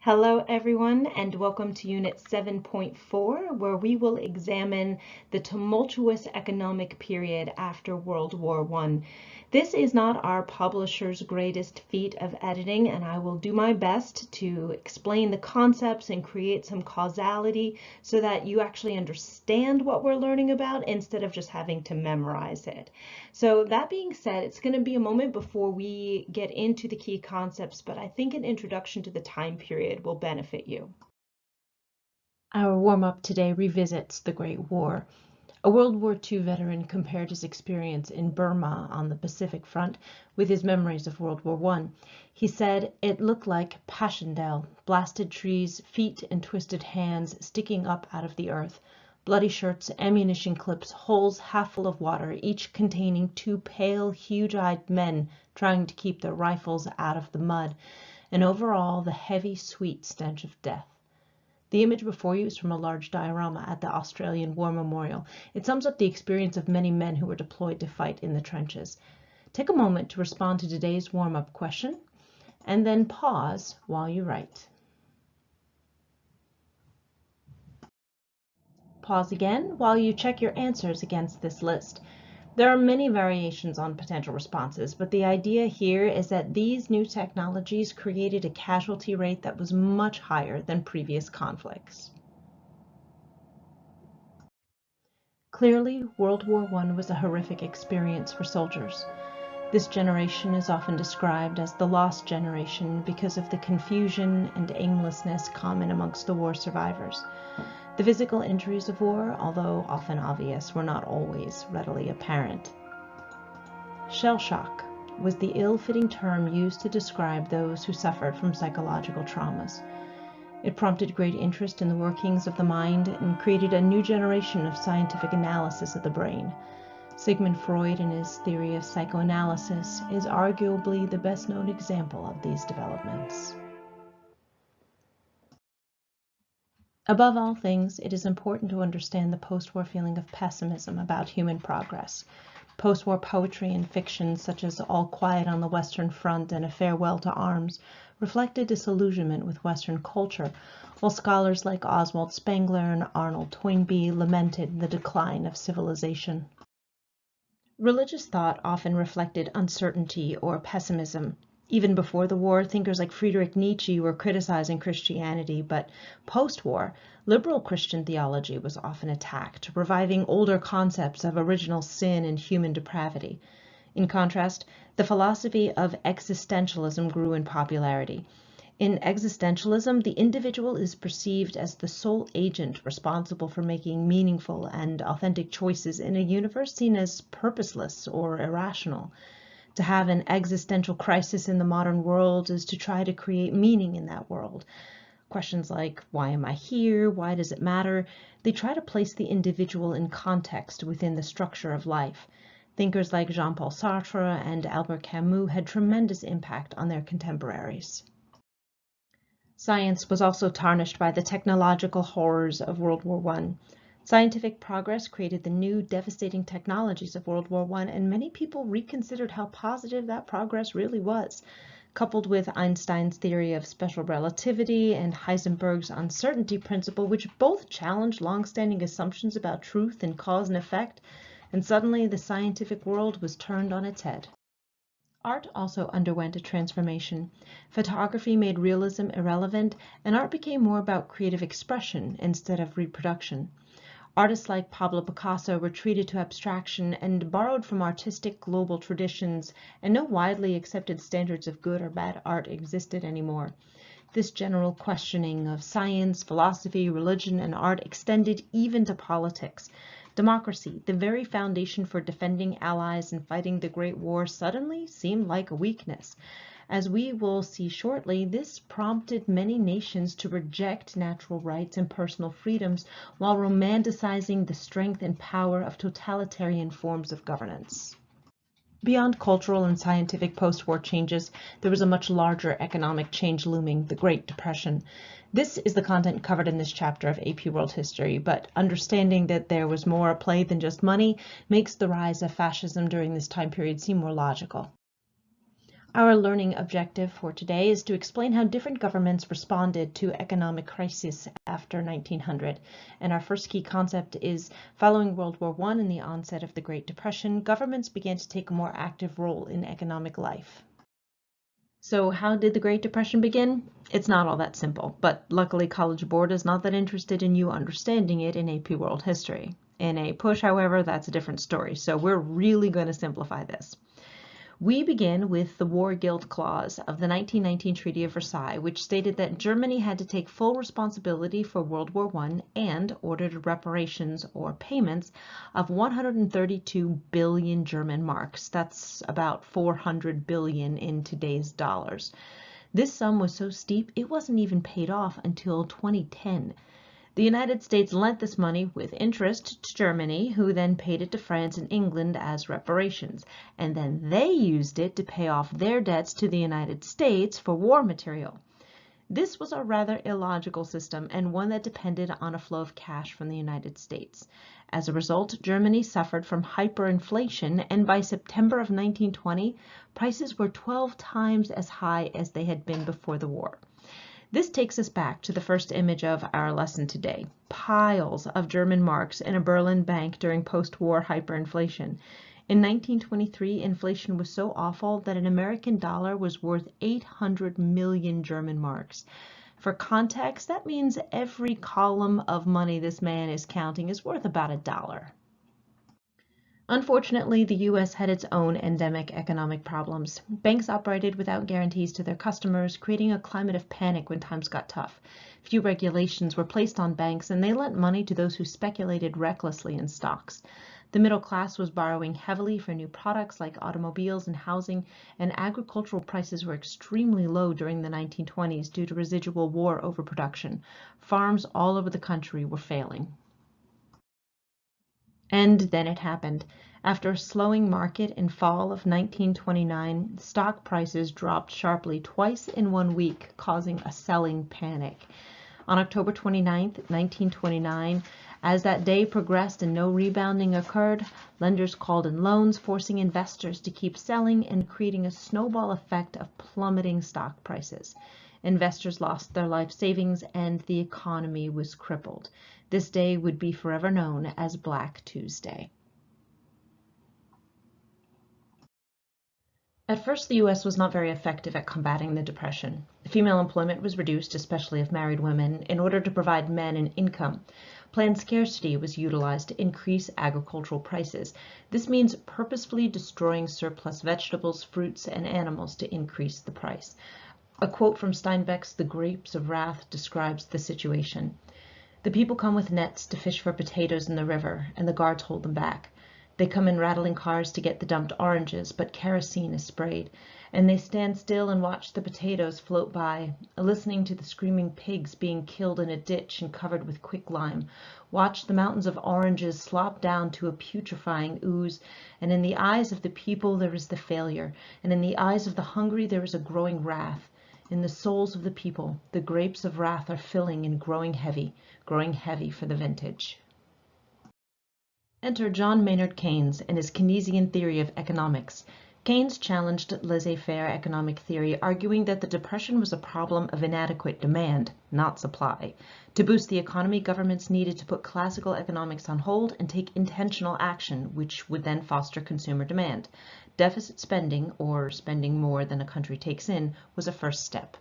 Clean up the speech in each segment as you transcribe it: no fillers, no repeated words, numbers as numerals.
Hello everyone, and welcome to Unit 7.4, where we will examine the tumultuous economic period after World War I. This is not our publisher's greatest feat of editing, and I will do my best to explain the concepts and create some causality so that you actually understand what we're learning about instead of just having to memorize it. So that being said, it's going to be a moment before we get into the key concepts, but I think an introduction to the time period will benefit you. Our warm-up today revisits the Great War. A World War II veteran compared his experience in Burma on the Pacific Front with his memories of World War I. He said it looked like Passchendaele, blasted trees, feet and twisted hands sticking up out of the earth, bloody shirts, ammunition clips, holes half full of water, each containing two pale, huge-eyed men trying to keep their rifles out of the mud, and overall the heavy, sweet stench of death. The image before you is from a large diorama at the Australian War Memorial. It sums up the experience of many men who were deployed to fight in the trenches. Take a moment to respond to today's warm-up question, and then pause while you write. Pause again while you check your answers against this list. There are many variations on potential responses, but the idea here is that these new technologies created a casualty rate that was much higher than previous conflicts. Clearly, World War I was a horrific experience for soldiers. This generation is often described as the lost generation because of the confusion and aimlessness common amongst the war survivors. The physical injuries of war, although often obvious, were not always readily apparent. Shell shock was the ill-fitting term used to describe those who suffered from psychological traumas. It prompted great interest in the workings of the mind and created a new generation of scientific analysis of the brain. Sigmund Freud, in his theory of psychoanalysis, is arguably the best-known example of these developments. Above all things, it is important to understand the post-war feeling of pessimism about human progress. Post-war poetry and fiction, such as All Quiet on the Western Front and A Farewell to Arms, reflected disillusionment with Western culture, while scholars like Oswald Spengler and Arnold Toynbee lamented the decline of civilization. Religious thought often reflected uncertainty or pessimism. Even before the war, thinkers like Friedrich Nietzsche were criticizing Christianity, but post-war, liberal Christian theology was often attacked, reviving older concepts of original sin and human depravity. In contrast, the philosophy of existentialism grew in popularity. In existentialism, the individual is perceived as the sole agent responsible for making meaningful and authentic choices in a universe seen as purposeless or irrational. To have an existential crisis in the modern world is to try to create meaning in that world. Questions like, why am I here? Why does it matter? They try to place the individual in context within the structure of life. Thinkers like Jean-Paul Sartre and Albert Camus had tremendous impact on their contemporaries. Science was also tarnished by the technological horrors of World War I. Scientific progress created the new, devastating technologies of World War I, and many people reconsidered how positive that progress really was. Coupled with Einstein's theory of special relativity and Heisenberg's uncertainty principle, which both challenged long-standing assumptions about truth and cause and effect, and suddenly the scientific world was turned on its head. Art also underwent a transformation. Photography made realism irrelevant, and art became more about creative expression instead of reproduction. Artists like Pablo Picasso retreated to abstraction and borrowed from artistic global traditions, and no widely accepted standards of good or bad art existed anymore. This general questioning of science, philosophy, religion, and art extended even to politics. Democracy, the very foundation for defending allies and fighting the Great War, suddenly seemed like a weakness. As we will see shortly, this prompted many nations to reject natural rights and personal freedoms while romanticizing the strength and power of totalitarian forms of governance. Beyond cultural and scientific post-war changes, there was a much larger economic change looming, the Great Depression. This is the content covered in this chapter of AP World History, but understanding that there was more at play than just money makes the rise of fascism during this time period seem more logical. Our learning objective for today is to explain how different governments responded to economic crisis after 1900. And our first key concept is following World War I and the onset of the Great Depression, governments began to take a more active role in economic life. So how did the Great Depression begin? It's not all that simple, but luckily College Board is not that interested in you understanding it in AP World History. In a push, however, that's a different story, so we're really going to simplify this. We begin with the War Guilt Clause of the 1919 Treaty of Versailles, which stated that Germany had to take full responsibility for World War I and ordered reparations or payments of 132 billion German marks. That's about 400 billion in today's dollars. This sum was so steep it wasn't even paid off until 2010. The United States lent this money with interest to Germany, who then paid it to France and England as reparations, and then they used it to pay off their debts to the United States for war material. This was a rather illogical system and one that depended on a flow of cash from the United States. As a result, Germany suffered from hyperinflation, and by September of 1920, prices were 12 times as high as they had been before the war. This takes us back to the first image of our lesson today, piles of German marks in a Berlin bank during post-war hyperinflation. In 1923, inflation was so awful that an American dollar was worth 800 million German marks. For context, that means every column of money this man is counting is worth about $1. Unfortunately, the U.S. had its own endemic economic problems. Banks operated without guarantees to their customers, creating a climate of panic when times got tough. Few regulations were placed on banks, and they lent money to those who speculated recklessly in stocks. The middle class was borrowing heavily for new products like automobiles and housing, and agricultural prices were extremely low during the 1920s due to residual war overproduction. Farms all over the country were failing. And then it happened. After a slowing market in fall of 1929, stock prices dropped sharply twice in 1 week, causing a selling panic. On October 29, 1929, as that day progressed and no rebounding occurred, lenders called in loans, forcing investors to keep selling and creating a snowball effect of plummeting stock prices. Investors lost their life savings and the economy was crippled. This day would be forever known as Black Tuesday. At first, the U.S. was not very effective at combating the Depression. Female employment was reduced, especially of married women, in order to provide men an income. Planned scarcity was utilized to increase agricultural prices. This means purposefully destroying surplus vegetables, fruits, and animals to increase the price. A quote from Steinbeck's The Grapes of Wrath describes the situation. The people come with nets to fish for potatoes in the river, and the guards hold them back. They come in rattling cars to get the dumped oranges, but kerosene is sprayed, and they stand still and watch the potatoes float by, listening to the screaming pigs being killed in a ditch and covered with quicklime, watch the mountains of oranges slop down to a putrefying ooze, and in the eyes of the people there is the failure, and in the eyes of the hungry there is a growing wrath. In the souls of the people, the grapes of wrath are filling and growing heavy for the vintage. Enter John Maynard Keynes and his Keynesian theory of economics. Keynes challenged laissez-faire economic theory, arguing that the Depression was a problem of inadequate demand, not supply. To boost the economy, governments needed to put classical economics on hold and take intentional action, which would then foster consumer demand. Deficit spending, or spending more than a country takes in, was a first step.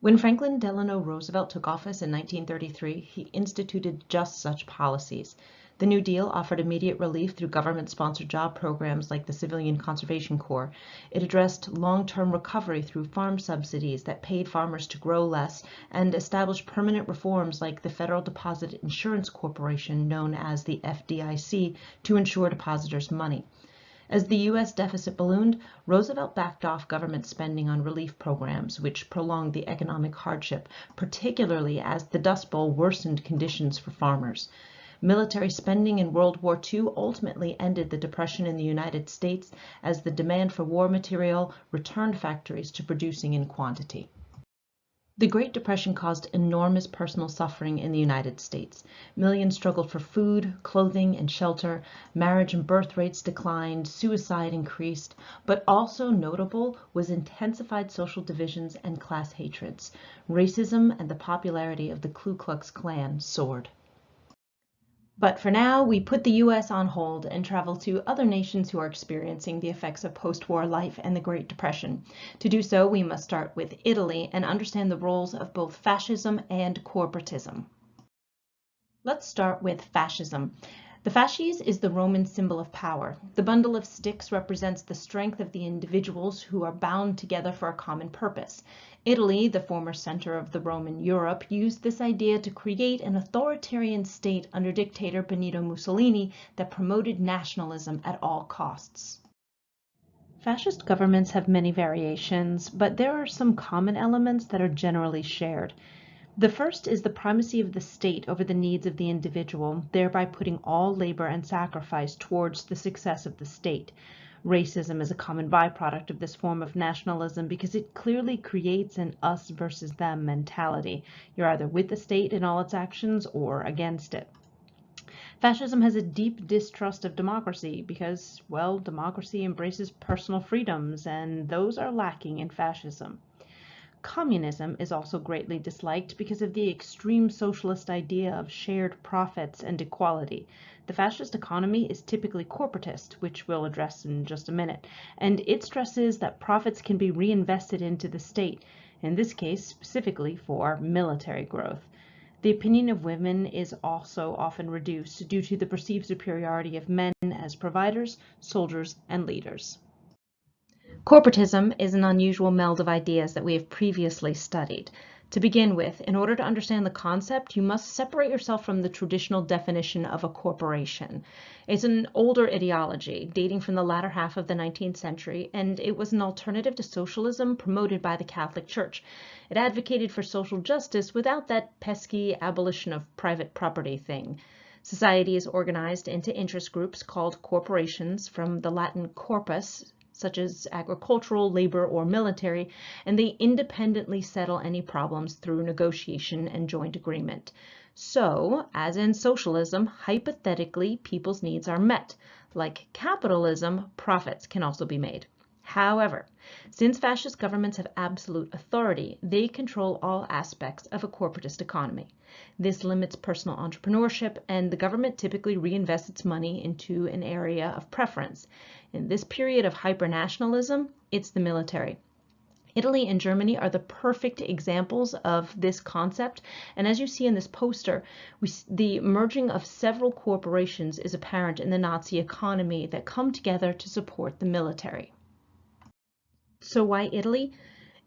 When Franklin Delano Roosevelt took office in 1933, he instituted just such policies. The New Deal offered immediate relief through government-sponsored job programs like the Civilian Conservation Corps. It addressed long-term recovery through farm subsidies that paid farmers to grow less and established permanent reforms like the Federal Deposit Insurance Corporation, known as the FDIC, to insure depositors' money. As the U.S. deficit ballooned, Roosevelt backed off government spending on relief programs, which prolonged the economic hardship, particularly as the Dust Bowl worsened conditions for farmers. Military spending in World War II ultimately ended the Depression in the United States as the demand for war material returned factories to producing in quantity. The Great Depression caused enormous personal suffering in the United States. Millions struggled for food, clothing, and shelter. Marriage and birth rates declined, suicide increased, but also notable was intensified social divisions and class hatreds. Racism and the popularity of the Ku Klux Klan soared. But for now, we put the US on hold and travel to other nations who are experiencing the effects of post-war life and the Great Depression. To do so, we must start with Italy and understand the roles of both fascism and corporatism. Let's start with fascism. The fasces is the Roman symbol of power. The bundle of sticks represents the strength of the individuals who are bound together for a common purpose. Italy, the former center of the Roman Europe, used this idea to create an authoritarian state under dictator Benito Mussolini that promoted nationalism at all costs. Fascist governments have many variations, but there are some common elements that are generally shared. The first is the primacy of the state over the needs of the individual, thereby putting all labor and sacrifice towards the success of the state. Racism is a common byproduct of this form of nationalism because it clearly creates an us versus them mentality. You're either with the state in all its actions or against it. Fascism has a deep distrust of democracy because, well, democracy embraces personal freedoms, and those are lacking in fascism. Communism is also greatly disliked because of the extreme socialist idea of shared profits and equality. The fascist economy is typically corporatist, which we'll address in just a minute, and it stresses that profits can be reinvested into the state, in this case specifically for military growth. The opinion of women is also often reduced due to the perceived superiority of men as providers, soldiers, and leaders. Corporatism is an unusual meld of ideas that we have previously studied. To begin with, in order to understand the concept, you must separate yourself from the traditional definition of a corporation. It's an older ideology dating from the latter half of the 19th century, and it was an alternative to socialism promoted by the Catholic Church. It advocated for social justice without that pesky abolition of private property thing. Society is organized into interest groups called corporations, from the Latin corpus, such as agricultural, labor, or military, and they independently settle any problems through negotiation and joint agreement. So, as in socialism, hypothetically, people's needs are met. Like capitalism, profits can also be made. However, since fascist governments have absolute authority, they control all aspects of a corporatist economy. This limits personal entrepreneurship, and the government typically reinvests its money into an area of preference. In this period of hypernationalism, it's the military. Italy and Germany are the perfect examples of this concept, and as you see in this poster, the merging of several corporations is apparent in the Nazi economy that come together to support the military. So why Italy?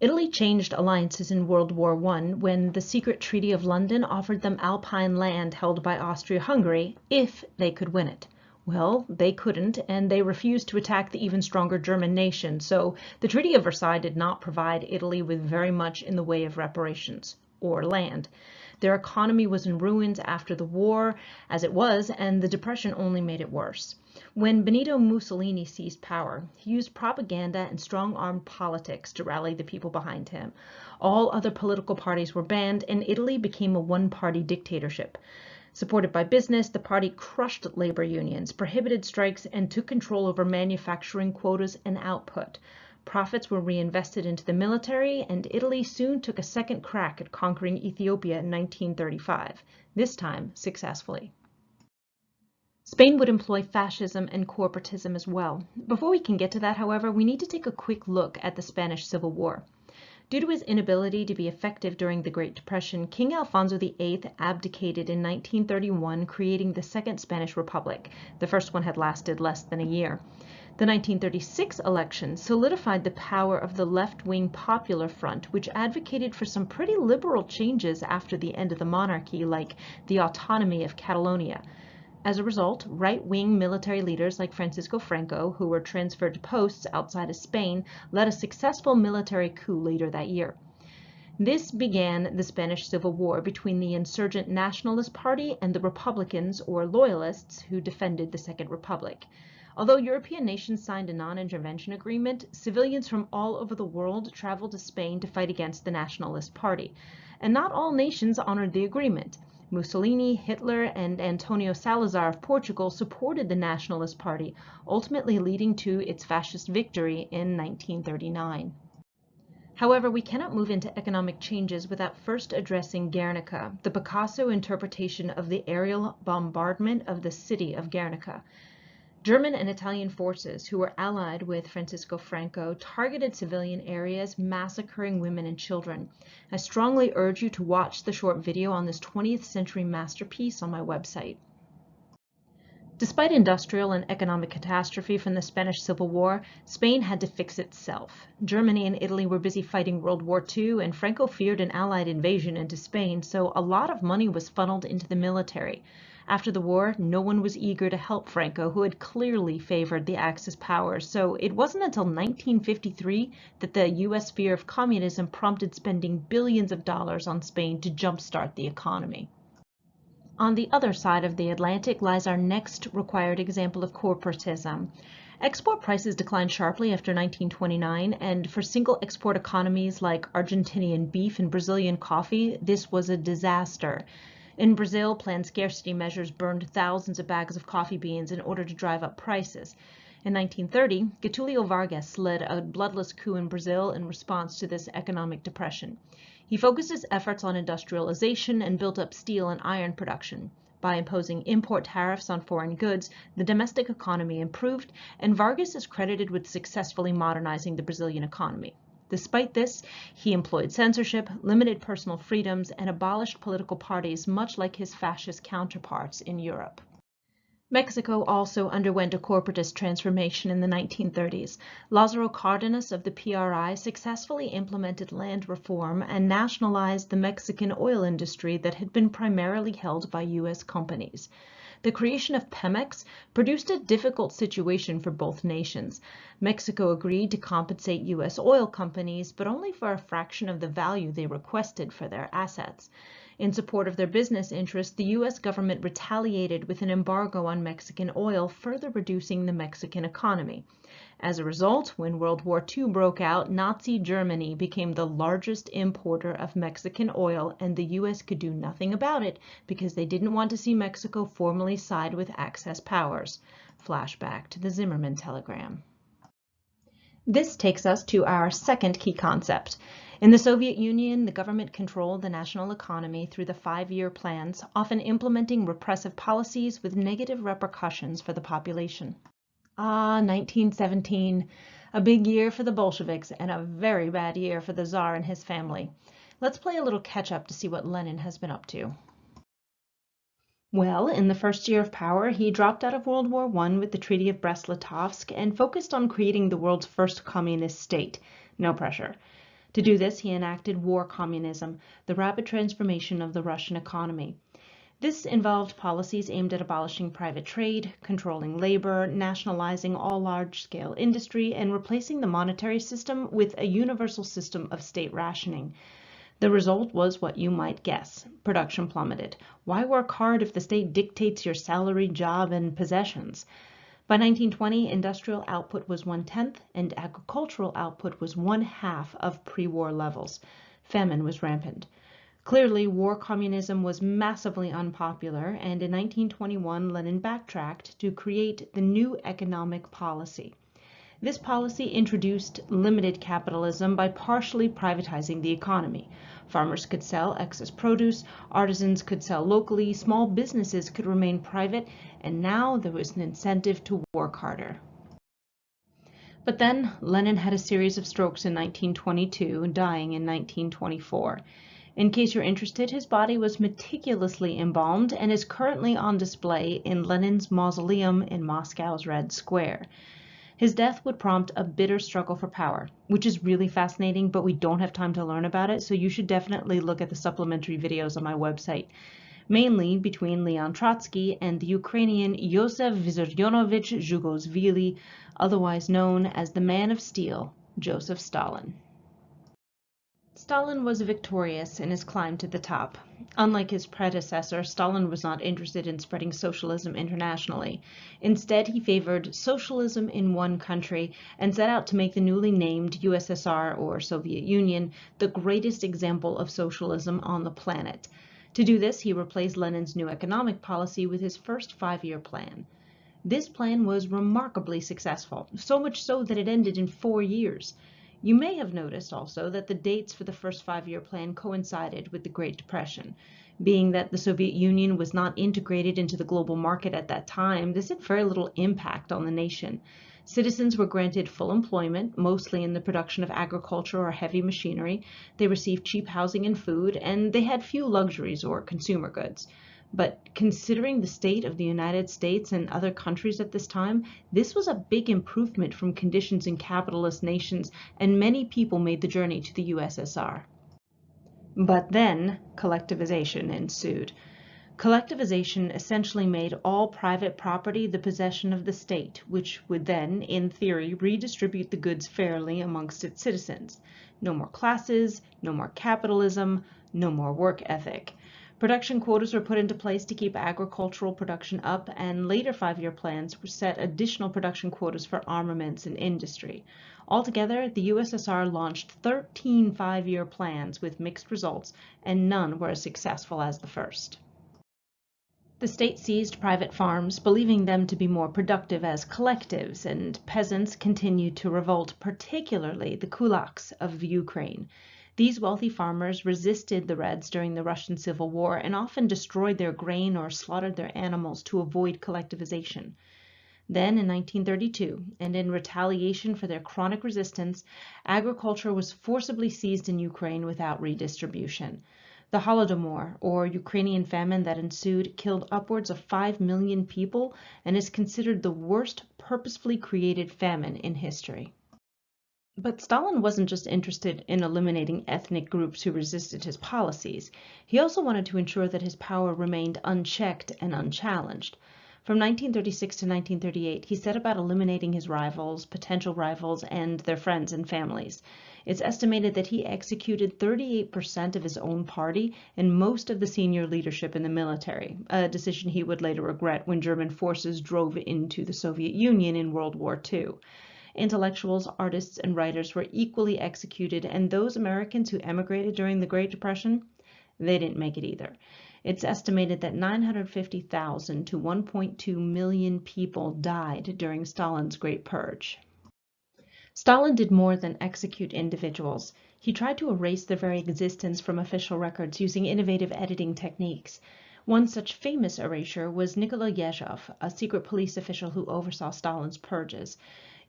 Italy changed alliances in World War I when the secret Treaty of London offered them Alpine land held by Austria-Hungary if they could win it. Well, they couldn't, and they refused to attack the even stronger German nation, so the Treaty of Versailles did not provide Italy with very much in the way of reparations or land. Their economy was in ruins after the war, as it was, and the Depression only made it worse. When Benito Mussolini seized power, he used propaganda and strong-armed politics to rally the people behind him. All other political parties were banned, and Italy became a one-party dictatorship. Supported by business, the party crushed labor unions, prohibited strikes, and took control over manufacturing quotas and output. Profits were reinvested into the military, and Italy soon took a second crack at conquering Ethiopia in 1935, this time successfully. Spain would employ fascism and corporatism as well. Before we can get to that, however, we need to take a quick look at the Spanish Civil War. Due to his inability to be effective during the Great Depression, King Alfonso VIII abdicated in 1931, creating the Second Spanish Republic. The first one had lasted less than a year. The 1936 election solidified the power of the left-wing Popular Front, which advocated for some pretty liberal changes after the end of the monarchy, like the autonomy of Catalonia. As a result, right-wing military leaders like Francisco Franco, who were transferred to posts outside of Spain, led a successful military coup later that year. This began the Spanish Civil War between the insurgent Nationalist Party and the Republicans, or Loyalists, who defended the Second Republic. Although European nations signed a non-intervention agreement, civilians from all over the world traveled to Spain to fight against the Nationalist Party, and not all nations honored the agreement. Mussolini, Hitler, and Antonio Salazar of Portugal supported the Nationalist Party, ultimately leading to its fascist victory in 1939. However, we cannot move into economic changes without first addressing Guernica, the Picasso interpretation of the aerial bombardment of the city of Guernica. German and Italian forces, who were allied with Francisco Franco, targeted civilian areas, massacring women and children. I strongly urge you to watch the short video on this 20th century masterpiece on my website. Despite industrial and economic catastrophe from the Spanish Civil War, Spain had to fix itself. Germany and Italy were busy fighting World War II, and Franco feared an Allied invasion into Spain, so a lot of money was funneled into the military. After the war, no one was eager to help Franco, who had clearly favored the Axis powers, so it wasn't until 1953 that the U.S. fear of communism prompted spending billions of dollars on Spain to jumpstart the economy. On the other side of the Atlantic lies our next required example of corporatism. Export prices declined sharply after 1929, and for single export economies like Argentinian beef and Brazilian coffee, this was a disaster. In Brazil, planned scarcity measures burned thousands of bags of coffee beans in order to drive up prices. In 1930, Getulio Vargas led a bloodless coup in Brazil in response to this economic depression. He focused his efforts on industrialization and built up steel and iron production. By imposing import tariffs on foreign goods, the domestic economy improved, and Vargas is credited with successfully modernizing the Brazilian economy. Despite this, he employed censorship, limited personal freedoms, and abolished political parties, much like his fascist counterparts in Europe. Mexico also underwent a corporatist transformation in the 1930s. Lázaro Cárdenas of the PRI successfully implemented land reform and nationalized the Mexican oil industry that had been primarily held by U.S. companies. The creation of Pemex produced a difficult situation for both nations. Mexico agreed to compensate U.S. oil companies, but only for a fraction of the value they requested for their assets. In support of their business interests, the U.S. government retaliated with an embargo on Mexican oil, further reducing the Mexican economy. As a result, when World War II broke out, Nazi Germany became the largest importer of Mexican oil, and the U.S. could do nothing about it because they didn't want to see Mexico formally side with Axis powers. Flashback to the Zimmermann telegram. This takes us to our second key concept. In the Soviet Union, the government controlled the national economy through the 5-year plans, often implementing repressive policies with negative repercussions for the population. 1917, a big year for the Bolsheviks and a very bad year for the Tsar and his family. Let's play a little catch-up to see what Lenin has been up to. Well, in the first year of power, he dropped out of World War I with the Treaty of Brest-Litovsk and focused on creating the world's first communist state. No pressure. To do this, he enacted war communism, the rapid transformation of the Russian economy. This involved policies aimed at abolishing private trade, controlling labor, nationalizing all large-scale industry, and replacing the monetary system with a universal system of state rationing. The result was what you might guess. Production plummeted. Why work hard if the state dictates your salary, job, and possessions? By 1920, industrial output was 1/10, and agricultural output was 1/2 of pre-war levels. Famine was rampant. Clearly, war communism was massively unpopular, and in 1921, Lenin backtracked to create the new economic policy. This policy introduced limited capitalism by partially privatizing the economy. Farmers could sell excess produce, artisans could sell locally, small businesses could remain private, and now there was an incentive to work harder. But then Lenin had a series of strokes in 1922, dying in 1924. In case you're interested, his body was meticulously embalmed and is currently on display in Lenin's mausoleum in Moscow's Red Square. His death would prompt a bitter struggle for power, which is really fascinating, but we don't have time to learn about it, so you should definitely look at the supplementary videos on my website, mainly between Leon Trotsky and the Ukrainian Yosef Vissarionovich Zhugosvili, otherwise known as the Man of Steel, Joseph Stalin. Stalin was victorious in his climb to the top. Unlike his predecessor, Stalin was not interested in spreading socialism internationally. Instead, he favored socialism in one country and set out to make the newly named USSR, or Soviet Union, the greatest example of socialism on the planet. To do this, he replaced Lenin's new economic policy with his first five-year plan. This plan was remarkably successful, so much so that it ended in 4 years. You may have noticed also that the dates for the first five-year plan coincided with the Great Depression. Being that the Soviet Union was not integrated into the global market at that time, this had very little impact on the nation. Citizens were granted full employment, mostly in the production of agriculture or heavy machinery. They received cheap housing and food, and they had few luxuries or consumer goods. But considering the state of the United States and other countries at this time, this was a big improvement from conditions in capitalist nations, and many people made the journey to the USSR. But then, collectivization ensued. Collectivization essentially made all private property the possession of the state, which would then, in theory, redistribute the goods fairly amongst its citizens. No more classes, no more capitalism, no more work ethic. Production quotas were put into place to keep agricultural production up, and later five-year plans set additional production quotas for armaments and industry. Altogether, the USSR launched 13 five-year plans with mixed results, and none were as successful as the first. The state seized private farms, believing them to be more productive as collectives, and peasants continued to revolt, particularly the kulaks of Ukraine. These wealthy farmers resisted the Reds during the Russian Civil War and often destroyed their grain or slaughtered their animals to avoid collectivization. Then, in 1932, and in retaliation for their chronic resistance, agriculture was forcibly seized in Ukraine without redistribution. The Holodomor, or Ukrainian famine that ensued, killed upwards of 5 million people and is considered the worst purposefully created famine in history. But Stalin wasn't just interested in eliminating ethnic groups who resisted his policies. He also wanted to ensure that his power remained unchecked and unchallenged. From 1936 to 1938, he set about eliminating his rivals, potential rivals, and their friends and families. It's estimated that he executed 38% of his own party and most of the senior leadership in the military, a decision he would later regret when German forces drove into the Soviet Union in World War II. Intellectuals, artists, and writers were equally executed, and those Americans who emigrated during the Great Depression, they didn't make it either. It's estimated that 950,000 to 1.2 million people died during Stalin's Great Purge. Stalin did more than execute individuals. He tried to erase their very existence from official records using innovative editing techniques. One such famous erasure was Nikolai Yezhov, a secret police official who oversaw Stalin's purges.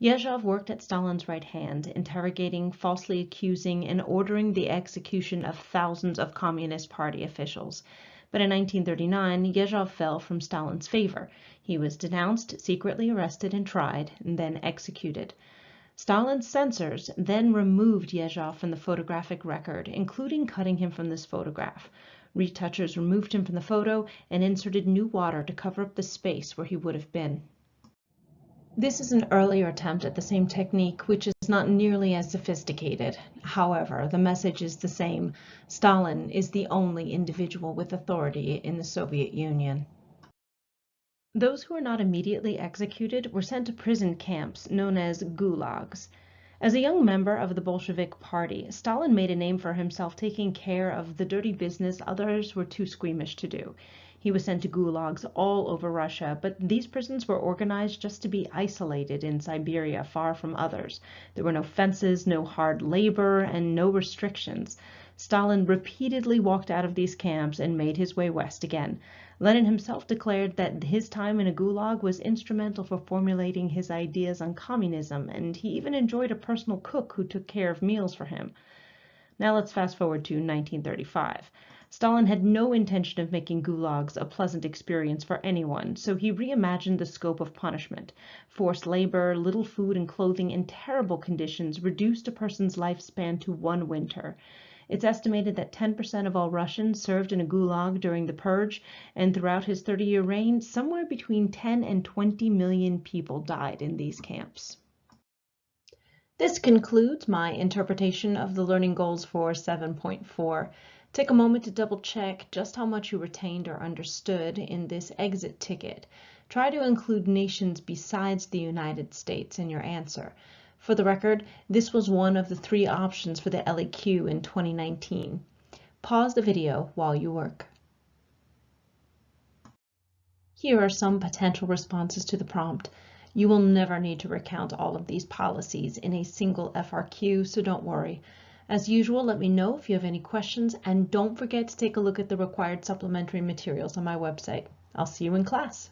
Yezhov worked at Stalin's right hand, interrogating, falsely accusing, and ordering the execution of thousands of Communist Party officials. But in 1939, Yezhov fell from Stalin's favor. He was denounced, secretly arrested and tried, and then executed. Stalin's censors then removed Yezhov from the photographic record, including cutting him from this photograph. Retouchers removed him from the photo and inserted new water to cover up the space where he would have been. This is an earlier attempt at the same technique, which is not nearly as sophisticated. However, the message is the same. Stalin is the only individual with authority in the Soviet Union. Those who were not immediately executed were sent to prison camps known as gulags. As a young member of the Bolshevik Party, Stalin made a name for himself taking care of the dirty business others were too squeamish to do. He was sent to gulags all over Russia, but these prisons were organized just to be isolated in Siberia, far from others. There were no fences, no hard labor, and no restrictions. Stalin repeatedly walked out of these camps and made his way west again. Lenin himself declared that his time in a gulag was instrumental for formulating his ideas on communism, and he even enjoyed a personal cook who took care of meals for him. Now let's fast forward to 1935. Stalin had no intention of making gulags a pleasant experience for anyone, so he reimagined the scope of punishment. Forced labor, little food and clothing, and terrible conditions reduced a person's lifespan to 1 winter. It's estimated that 10% of all Russians served in a gulag during the purge, and throughout his 30-year reign, somewhere between 10 and 20 million people died in these camps. This concludes my interpretation of the learning goals for 7.4. Take a moment to double check just how much you retained or understood in this exit ticket. Try to include nations besides the United States in your answer. For the record, this was one of the 3 options for the LEQ in 2019. Pause the video while you work. Here are some potential responses to the prompt. You will never need to recount all of these policies in a single FRQ, so don't worry. As usual, let me know if you have any questions, and don't forget to take a look at the required supplementary materials on my website. I'll see you in class.